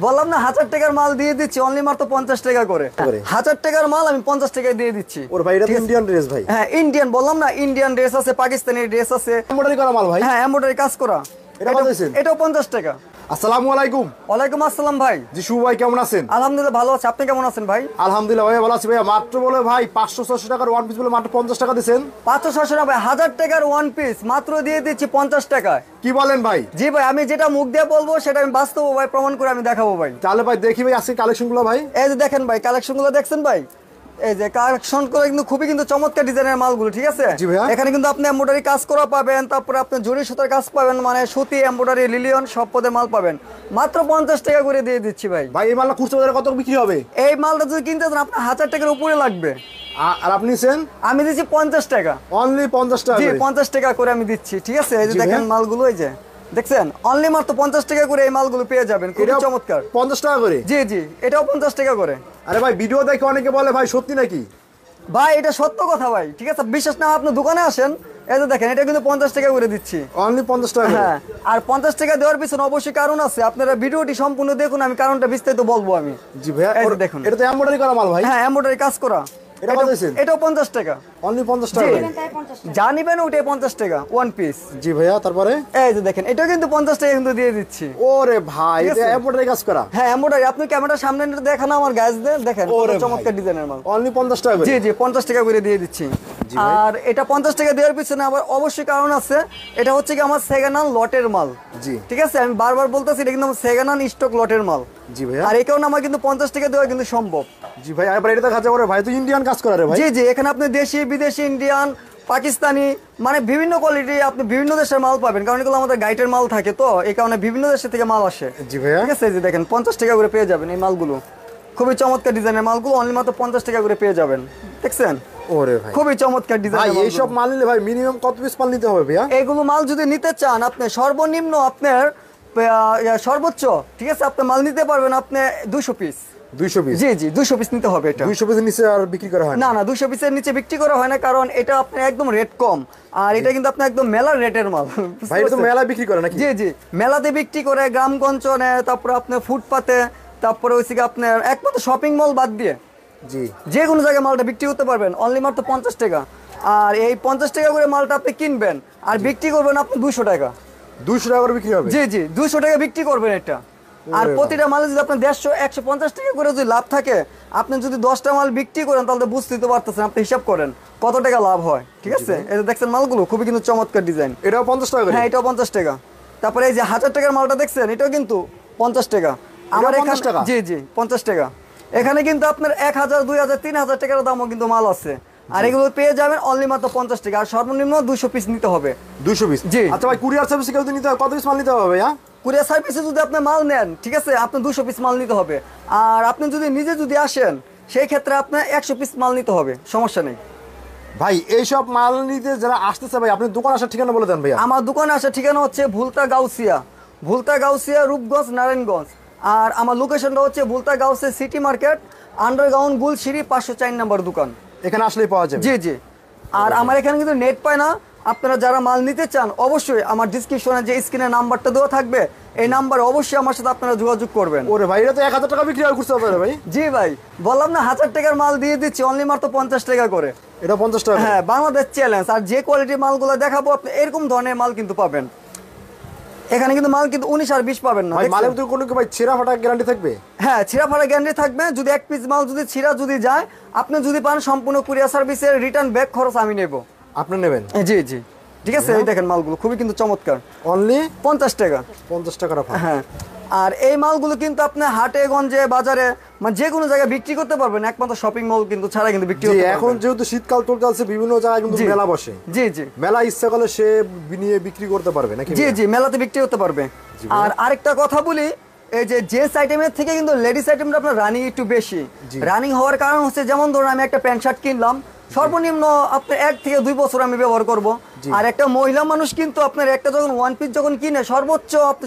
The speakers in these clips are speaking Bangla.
বললাম না 1000 টাকার মাল দিয়ে দিচ্ছি অনলি মাত্র 50 টাকা করে। 1000 টাকার মাল আমি 50 টাকায় দিয়ে দিচ্ছি। ওর ভাই এটা তো ইন্ডিয়ান ড্রেস ভাই। হ্যাঁ ইন্ডিয়ান, বললাম না ইন্ডিয়ান ড্রেস আছে, পাকিস্তানি ড্রেস আছে, এমব্রয়ডারি করা মাল ভাই। হ্যাঁ এমব্রয়ডারি কাজ করা। এটাও 50 টাকা। আসসালামু আলাইকুম। ওয়ালাইকুম আসসালাম ভাই। জি শুভ ভাই কেমন আছেন? আলহামদুলিল্লাহ ভালো আছি, আপনি কেমন আছেন ভাই? আলহামদুলিল্লাহ ভাই ভালো আছি ভাই। মাত্র বলে ভাই 500-600 টাকার ওয়ান পিস বলে মাত্র 50 টাকা দিবেন। 500-600 না ভাই, 1000 টাকার ওয়ান পিস মাত্র দিয়ে দিচ্ছি 50 টাকায়। কি বলেন ভাই? জি ভাই, আমি যেটা মুখ দিয়ে বলবো সেটা আমি বাস্তব ভাই প্রমাণ করে আমি দেখাবো ভাই। তাহলে ভাই দেখি ভাই আজকে কালেকশনগুলো ভাই। এই যে দেখেন ভাই, কালেকশনগুলো দেখছেন ভাই, এই যে কালেকশন করে কিন্তু খুবই কিন্তু চমৎকার ডিজাইনের মালগুলো, ঠিক আছে? এখানে কিন্তু আপনি এমব্রয়ডারি কাজ করা পাবেন, তারপরে আপনি জরি সুতার কাজ পাবেন, মানে সুতি এমব্রয়ডারি লিলিয়ন সব পদের মাল পাবেন। মাত্র 50 টাকা করে দিয়ে দিচ্ছি ভাই। ভাই এই মালটা খুচরা বাজারে কত বিক্রি হবে? এই মালটা যদি কিনতে চান আপনার 1000 টাকার উপরে লাগবে। আর আপনি নিছেন? আমি দিচ্ছি 50 টাকা। অনলি 50 টাকা? জি 50 টাকা করে আমি দিচ্ছি, ঠিক আছে? এই যে দেখেন মালগুলো, এই যে দেখছেন অনলি মাত্র 50 টাকা করে এই মালগুলো পেয়ে যাবেন, খুবই চমৎকার। 50 টাকা করে? জি জি, এটাও 50 টাকা করে। আরে ভাই ভিডিও দেখে অনেকে বলে ভাই সত্যি নাকি? ভাই এটা সত্য কথা ভাই, ঠিক আছে? বিশ্বাস না আপনি দোকানে আসেন, এই যে দেখেন এটা কিন্তু 50 টাকা করে দিচ্ছি। অনলি 50 টাকা? হ্যাঁ, আর 50 টাকা দেওয়ার পিছনে অবশ্যই কারণ আছে, আপনারা ভিডিওটি সম্পূর্ণ দেখুন, আমি কারণটা বিস্তারিত বলবো আমি। জি ভাই দেখুন, এটা তো এমব্রয়ডারি করা মাল ভাই। হ্যাঁ এমব্রয়ডারি কাজ করা। এটাও 50 টাকা। অনলি 50 টাকা? যা নিবেন ওটাই 50 টাকা ওয়ান পিস। জি ভাইয়া তারপরে এই যে দেখেন এটাও কিন্তু 50 টাকা কিন্তু দিয়ে দিচ্ছি। ওরে ভাই এটা এমব্রয়ডারি কাজ করা? হ্যাঁ এমব্রয়ডারি, আপনি ক্যামেরার সামনে দেখান আমার গাছ দেন, দেখেন চমৎকার ডিজাইনের মাল। অনলি 50 টাকা? জি জি 50 টাকা করে দিয়ে দিচ্ছি। আর এটা 50 টাকা দেওয়ার পিছনে আবার অবশ্যই কারণ আছে, এটা হচ্ছে কি আমার সেকেন্ড হ্যান্ড লটের মাল। জি ঠিক আছে, আমি বারবার বলতেছি এটা কিন্তু আমার সেকেন্ড হ্যান্ড স্টক লটের মাল। জি ভাইয়া। আর এই কারণে আমার কিন্তু 50 টাকা দেওয়া কিন্তু সম্ভব। জি ভাই এবার এটা কাজ করে ভাই, তো ইন্ডিয়ান কাজ করে রে ভাই। জি জি, এখানে আপনি দেশি বিদেশি ইন্ডিয়ান পাকিস্তানি মানে বিভিন্ন কোয়ালিটি আপনি বিভিন্ন দেশের মাল পাবেন, কারণ এগুলো আমাদের গাইডের মাল থাকে, তো এই কারণে বিভিন্ন দেশের থেকে মাল আসে। জি ভাইয়া। ঠিক আছে, যে দেখেন 50 টাকা করে পেয়ে যাবেন এই মালগুলো, খুবই চমৎকার ডিজাইনের মালগুলো অনলি মাত্র 50 টাকা করে পেয়ে যাবেন। দেখছেন ওরে ভাই খুবই চমৎকার ডিজাইন। ভাই এই সব মাল নিলে ভাই মিনিমাম কত পিস মাল নিতে হবে ভাইয়া? এইগুলো মাল যদি নিতে চান আপনি সর্বনিম্ন আপনার সর্বোচ্চ, ঠিক আছে, আপনি মাল নিতে পারবেন আপনি 200 পিস। 200 পিস? জি জি 200 পিস নিতে হবে। এটা 200 পিসের নিচে আর বিক্রি করা হয় না? না 200 পিসের নিচে বিক্রি করা হয় না, কারণ এটা আপনি একদম রেট কম, আর এটা কিন্তু আপনি একদম মেলার রেটের মাল। ভাই এটা তো মেলায় বিক্রি করে নাকি? জি জি মেলাতে বিক্রি করে, গ্রামগঞ্জে, তারপরে আপনার ফুটপাতে, তারপরে হচ্ছে কি আপনার একমাত্র শপিং মল বাদ দিয়ে জি যে কোনো জায়গায় মালটা বিক্রি করতে পারবেন অনলি মাত্র 50 টাকা। আর এই 50 টাকা করে মালটা আপনি কিনবেন আর বিক্রি করবেন আপনি 200 টাকা। 200 টাকা করে বিক্রি হবে? জি জি 200 টাকা বিক্রি করবেন এটা। আর প্রতিটা মালে যদি আপনার 150 টাকা করে যদি লাভ থাকে, আপনি যদি 10টা মাল বিক্রি করেন তাহলে বুঝতেই তো পারতেছেন, আপনি হিসাব করেন কত টাকা লাভ হয়। ঠিক আছে, এই যে দেখছেন মালগুলো খুবই কিন্তু চমৎকার ডিজাইন। এটাও 50 টাকা? হ্যাঁ এটাও 50 টাকা। তারপরে এই যে 1000 টাকার মালটা দেখছেন, এটাও কিন্তু 50 টাকা। আমার এখানে জি জি 50 টাকা। এখানে কিন্তু আপনার 1000 2000 3000 টাকার দামও কিন্তু মাল আছে, আর এগুলো পেয়ে যাবেন অনলি মাত্র 50 টাকা। আর সর্বনিম্ন 200 পিস নিতে হবে। 200 পিস? জি। আচ্ছা ভাই কুরিয়ার সার্ভিসে কেউ নিতে হবে কত পিস মাল নিতে হবে ভাইয়া? কুরিয়ার সার্ভিসে যদি আপনি মাল নেন, ঠিক আছে, আপনি 200 পিস মাল নিতে হবে। আর আপনি যদি নিজে যদি আসেন সেই ক্ষেত্রে আপনার 100 পিস মাল নিতে হবে, সমস্যা নেই। ভাই এইসব মাল নিতে যারা আসতেছে ভাই, আপনি দোকান আসার ঠিকানা বলে দেন ভাইয়া। আমার দোকানে আসার ঠিকানা হচ্ছে ভুলতা গাউসিয়া রূপগঞ্জ নারায়ণগঞ্জ। আর আমার লোকেশনটা হচ্ছে Bhulta Gausia city market, underground গুলশিরি 504 নম্বর দোকান। এখানে আসলেই পাওয়া যাবে? জি জি। আর আমার এখানে কিন্তু নেট পায় না, আপনারা যারা মাল নিতে চান অবশ্যই আমার ডিসক্রিপশনে যে স্ক্রিনে নাম্বারটা দেওয়া থাকবে এই নাম্বারে অবশ্যই আমার সাথে আপনারা যোগাযোগ করবেন। ওরে ভাই এটা তো 1000 টাকা বিক্রি করতে হবে ভাই। জি ভাই, বললাম না 1000 টাকার মাল দিয়ে দিচ্ছি অনলি মাত্র 50 টাকা করে। এটা 50 টাকা? হ্যাঁ, বাংলাদেশ চ্যালেঞ্জ। আর যে কোয়ালিটির মালগুলো দেখাবো আপনি এরকম ধরনের মাল কিন্তু পাবেন এখানে, কিন্তু মাল কিন্তু 19 আর 20 পাবেন না। ভাই মালের তো কোনো কি ভাই ছিঁড়া ফাটা গ্যারান্টি থাকবে? হ্যাঁ ছিঁড়া ফাটা গ্যারান্টি থাকবে। যদি এক পিস মাল যদি ছিঁড়া যদি যায়, আপনি যদি পান সম্পূর্ণ কুরিয়ার সার্ভিসের রিটার্ন ব্যাক খরচ আমি নেব। আপনি নেবেন? জি জি ঠিক আছে। এই দেখেন মালগুলো খুবই কিন্তু চমৎকার, অনলি 50 টাকা। 50 টাকার অফার? হ্যাঁ। আর এই মালগুলো কিন্তু আপনি হাটে গঞ্জে বাজারে মানে যে কোনো জায়গায় বিক্রি করতে পারবেন, একমাত্র শপিং মল কিন্তু ছাড়া কিন্তু বিক্রি করতে পারবেন। এখন যেহেতু শীতকাল চলছে বিভিন্ন জায়গায় কিন্তু মেলা বসে। জি জি মেলা ইচ্ছা করলে সে নিয়ে বিক্রি করতে পারবে নাকি? জি জি মেলাতে বিক্রি করতে পারবে। আর আরেকটা কথা বলি, এই যে জেন্টস আইটেমের থেকে কিন্তু লেডিস আইটেমটা আপনার রানিং একটু বেশি। রানিং হওয়ার কারণ হচ্ছে, যেমন ধরুন আমি একটা প্যান্ট শার্ট কিনলাম, সর্বনিম্ন আপনার 1 থেকে 2 বছর আমি ব্যবহার করব। আর একটা মহিলা মানুষ কিন্তু আপনার একটা যখন ওয়ান পিস যখন কিনে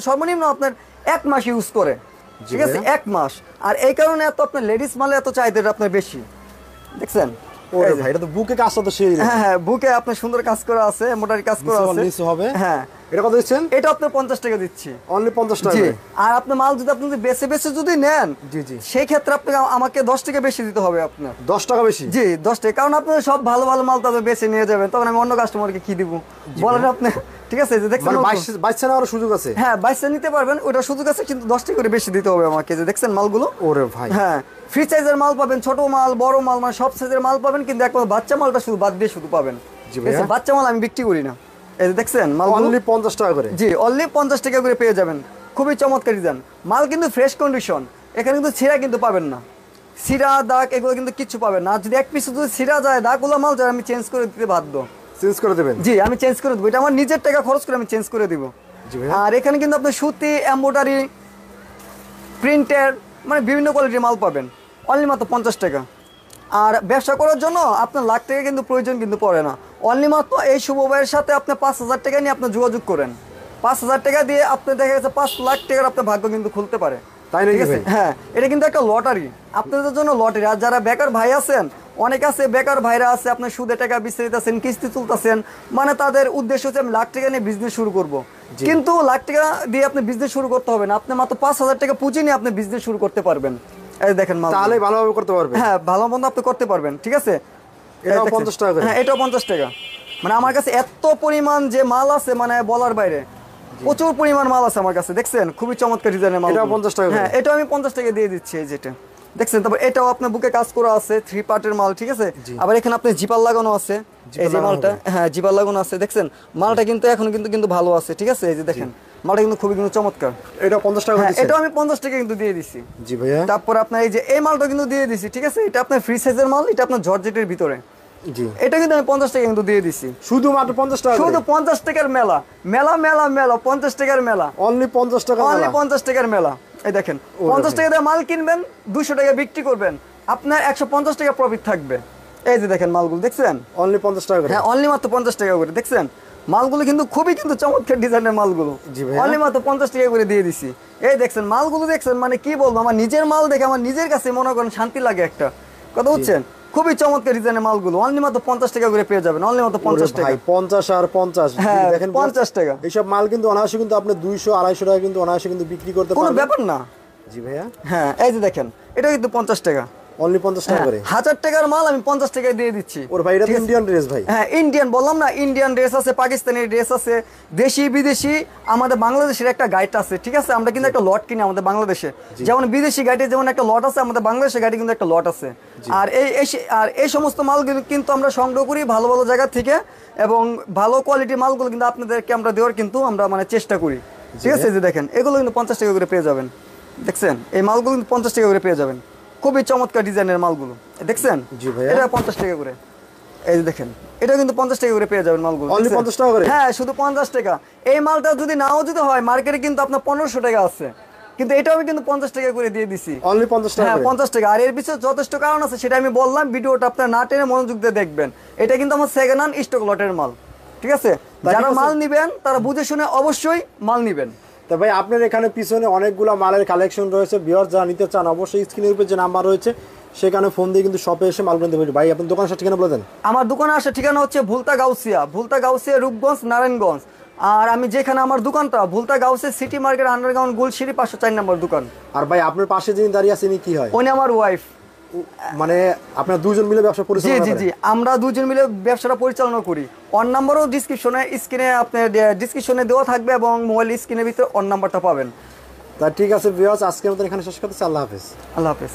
সর্বনিম্ন আপনার 1 মাস ইউজ করে। ঠিক আছে, 1 মাস। আর এই কারণে এত আপনার লেডিস মালে এত চাহিদা আপনার বেশি। দেখছেন ওরে ভাই এটা তো বুকে কাজটা তো সেই। হ্যাঁ হ্যাঁ বুকে আপনার সুন্দর কাজ করা আছে, মোটারি কাজ করা আছে। নিচে হবে? হ্যাঁ এটা কত দিচ্ছেন? এটা আপনার 50 টাকা দিচ্ছি। অনলি 50 টাকা জি। করে। আর আপনার মাল যদি আপনি বেছে বেছে যদি নেন, জি জি, সেই ক্ষেত্রে আপনাকে আমাকে 10 টাকা বেশি দিতে হবে আপনার। 10 টাকা বেশি? জি 10 টাকা, কারণ আপনি সব ভালো ভালো মাল তো বেছে নিয়ে যাবেন, তখন আমি অন্য কাস্টমারকে কি দিব বলেন আপনি? ঠিক আছে, যে দেখছেন মানে 22 নেওয়ার সুযোগ আছে? হ্যাঁ 22 নিতে পারবেন, ওটা সুযোগ আছে, কিন্তু 10 টাকা করে বেশি দিতে হবে আমাকে। যে দেখছেন মালগুলো, ওরে ভাই। হ্যাঁ ফ্রি সাইজের মাল পাবেন, ছোট মাল বড় মাল মানে সব সাইজের মাল পাবেন, কিন্তু একবার বাচ্চা মালটা শুধু বাদ দিয়ে শুধু পাবেন। জি ভাইয়া। বাচ্চা মাল আমি বিক্রি করি না। এই যে দেখছেন মাল অনলি 50 টাকা করে? জি অনলি 50 টাকা করে পেয়ে যাবেন। খুবই চমৎকার ডিজাইন মাল, কিন্তু ফ্রেশ কন্ডিশন, এখানে কিন্তু ছিঁড়া কিন্তু পাবেন না, ছিঁড়া দাগ এগুলো কিন্তু কিচ্ছু পাবেন না। আর যদি এক পিস যদি ছিঁড়া যায় দাগগুলো মাল যায়, আমি চেঞ্জ করে দিতে বাধ্য। চেঞ্জ করে দেবেন? জি আমি চেঞ্জ করে দেবো, এটা আমার নিজের টাকা খরচ করে আমি চেঞ্জ করে দিব। জি ভাইয়া। আর এখানে কিন্তু আপনি সুতি, এমব্রয়ডারি, প্রিন্টের মানে বিভিন্ন কোয়ালিটির মাল পাবেন অনলি মাত্র 50 টাকা। আর ব্যবসা করার জন্য আপনার লাখ টাকা কিন্তু প্রয়োজন কিন্তু পড়ে না। অনলি মাত্র এই শুভ ভাইয়ের সাথে আপনি 5000 টাকা নিয়ে আপনি যোগাযোগ করেন, 5000 টাকা দিয়ে আপনি দেখা গেছে 5 লাখ টাকার আপনার ভাগ্য কিন্তু খুলতে পারে। তাই নাকি ভাই? হ্যাঁ এটা কিন্তু একটা লটারি, আপনাদের জন্য লটারি। আর যারা বেকার ভাই আছেন, অনেক আছে বেকার ভাইরা আছে, আপনার সুদে টাকা বিস্তারিতেছেন, কিস্তি তুলতেছেন, মানে তাদের উদ্দেশ্য হচ্ছে আমি লাখ টাকা নিয়ে বিজনেস শুরু করব। কিন্তু লাখ টাকা দিয়ে আপনি বিজনেস শুরু করতে হবে না, আপনি মাত্র 5000 টাকা পুঁজি নিয়ে আপনি বিজনেস শুরু করতে পারবেন। এই দেখেন মাল, তাহলে ভালোভাবে করতে পারবেন? হ্যাঁ ভালো মন্দ আপনি করতে পারবেন। ঠিক আছে, এটাও 50 টাকা করে? হ্যাঁ এটাও 50 টাকা। মানে আমার কাছে এত পরিমাণ যে মাল আছে মানে বলার বাইরে, প্রচুর পরিমাণ মাল আছে আমার কাছে। দেখছেন খুবই চমৎকার ডিজাইনের মাল। এটাও 50 টাকা? হ্যাঁ এটাও আমি 50 টাকা দিয়ে দিচ্ছি। এই যেটা দেখছেন, তারপর এটাও আপনার বুকে কাজ করা আছে, 3 পার্টের মাল। ঠিক আছে, আবার এখানে আপনার জিপার লাগানো আছে, এই যে মালটা, হ্যাঁ জিপার লাগানো আছে। দেখছেন মালটা কিন্তু এখন কিন্তু ভালো আছে। ঠিক আছে, এই যে দেখেন মালটা কিন্তু খুবই কিন্তু চমৎকার। এটা 50 টাকা হ্যাঁ দিচ্ছেন? এটাও আমি 50 টাকা কিন্তু দিয়ে দিছি। জি ভাইয়া। তারপর আপনার এই যে এই মালটা কিন্তু দিয়ে দিছি। ঠিক আছে, এটা আপনার ফ্রি সাইজের মাল, এটা আপনার জর্জেটের ভিতরে। জি, এটা কিন্তু আমি 50 টাকা কিন্তু দিয়ে দিছি। শুধুমাত্র 50 টাকা? শুধু 50 টাকার মেলা, মেলা মেলা মেলা 50 টাকার মেলা, অনলি 50 টাকা? অনলি 50 টাকার মেলা। এই দেখেন 50 টাকা দিয়ে মাল কিনবেন, 200 টাকা বিক্রি করবেন, আপনার 150 টাকা প্রফিট থাকবে। এই যে দেখেন মালগুলো দেখছেন, অনলি 50 টাকা করে? হ্যাঁ অনলি মাত্র 50 টাকা করে। দেখছেন মালগুলো কিন্তু খুবই কিন্তু চমৎকার ডিজাইনের মালগুলো, জি ভাই। অনলি মাত্র 50 টাকা করে দিয়ে দিছি। এই দেখছেন মালগুলো দেখছেন, মানে কি বলবো, আমার নিজের মাল দেখে আমার নিজের কাছে মনে করেন শান্তি লাগে একটা কথা, বুঝছেন? খুবই চমৎকার ডিজাইনের মালগুলো অনলি মাত্র 50 টাকা করে পেয়ে যাবেন, অনলি মাত্র 50 টাকা। ভাই 50 আর 50, হ্যাঁ দেখেন 50 টাকা। এইসব মাল কিন্তু অনায়াসে কিন্তু আপনি 200 250 টাকা কিন্তু অনায়াসে কিন্তু বিক্রি করতে কোনো পারবেন। ব্যাপার না। জি ভাইয়া। হ্যাঁ এই যে দেখেন এটা কিন্তু 50 টাকা, অনলি 50 টাকা করে? 1000 টাকার মাল আমি 50 টাকায় দিয়ে দিচ্ছি। ওর ভাই এটা তো ইন্ডিয়ান ড্রেস ভাই। হ্যাঁ ইন্ডিয়ান বললাম না, ইন্ডিয়ান ড্রেস আছে, পাকিস্তানি ড্রেস আছে, দেশি বিদেশি। আমাদের বাংলাদেশের একটা গাইড আছে। ঠিক আছে, আমরা কিন্তু একটা লট কিনি আমাদের বাংলাদেশে, যেমন বিদেশি গাইডে যেমন একটা লট আছে, আমাদের বাংলাদেশের গাইডে কিন্তু একটা লট আছে। আর এই সমস্ত মালগুলো কিন্তু আমরা সংগ্রহ করি ভালো ভালো জায়গা থেকে, এবং ভালো কোয়ালিটির মালগুলো কিন্তু আপনাদেরকে আমরা দেওয়ার কিন্তু আমরা মানে চেষ্টা করি। ঠিক আছে, যে দেখেন এগুলো কিন্তু 50 টাকা করে পেয়ে যাবেন। দেখছেন এই মালগুলো কিন্তু 50 টাকা করে পেয়ে যাবেন, খুবই চমৎকার ডিজাইনের মালগুলো। দেখছেন জি ভাইয়া। এটা 50 টাকা করে। এই যে দেখেন এটা কিন্তু 50 টাকা করে পেয়ে যাবেন মালগুলো। অনলি 50 টাকা করে? হ্যাঁ শুধু 50 টাকা। এই মালটা যদি নাও যদি হয় মার্কেটে কিন্তু আপনার 1500 টাকা আছে, কিন্তু এটা আমি কিন্তু 50 টাকা করে দিয়ে দিছি। অনলি 50 টাকা? হ্যাঁ 50 টাকা। আর এর পিছনে যথেষ্ট কারণ আছে, সেটা আমি বললাম, ভিডিওটা আপনার না টেনে মনোযোগ দিয়ে দেখবেন। এটা কিন্তু আমার সেকেন্ড হ্যান্ড স্টক লটের মাল। ঠিক আছে, যারা মাল নিবেন তারা বুঝে শুনে অবশ্যই মাল নিবেন। তো ভাই আপনার এখানে পিছনে অনেকগুলো মালের কালেকশন রয়েছে, ভিউয়ার যারা নিতে চান অবশ্যই স্ক্রিনের উপর যে নাম্বার রয়েছে সেখানে ফোন দিয়ে কিন্তু শপে এসে মাল কিনতে পারবেন। ভাই আপনার দোকানের ঠিকানা বলে দেন। আমার দোকানে আসার ঠিকানা হচ্ছে ভুলতা গাউসিয়া রূপগঞ্জ নারায়ণগঞ্জ। আর আমি যেখানে আমার দোকানটা Bhulta Gausia city market underground গুলশিরি 504 নম্বর দোকান। আর ভাই আপনার পাশে যিনি দাঁড়িয়ে আছেন কি হয়? উনি আমার ওয়াইফ। মানে আপনারা দুজন মিলে ব্যবসা পরিচালনা জি করেন? জি জি, আমরা দুজন মিলে ব্যবসাটা পরিচালনা করি। অন নাম্বারও স্ক্রিনে আপনার ডিসক্রিপশনে দেওয়া থাকবে, এবং মোবাইল স্ক্রিনের ভিতরে অন নাম্বারটা পাবেন। তা ঠিক আছে ভিউয়ার্স, আজকের মতন এখানে শেষ করতেছি। আল্লাহ হাফেজ। আল্লাহ হাফেজ।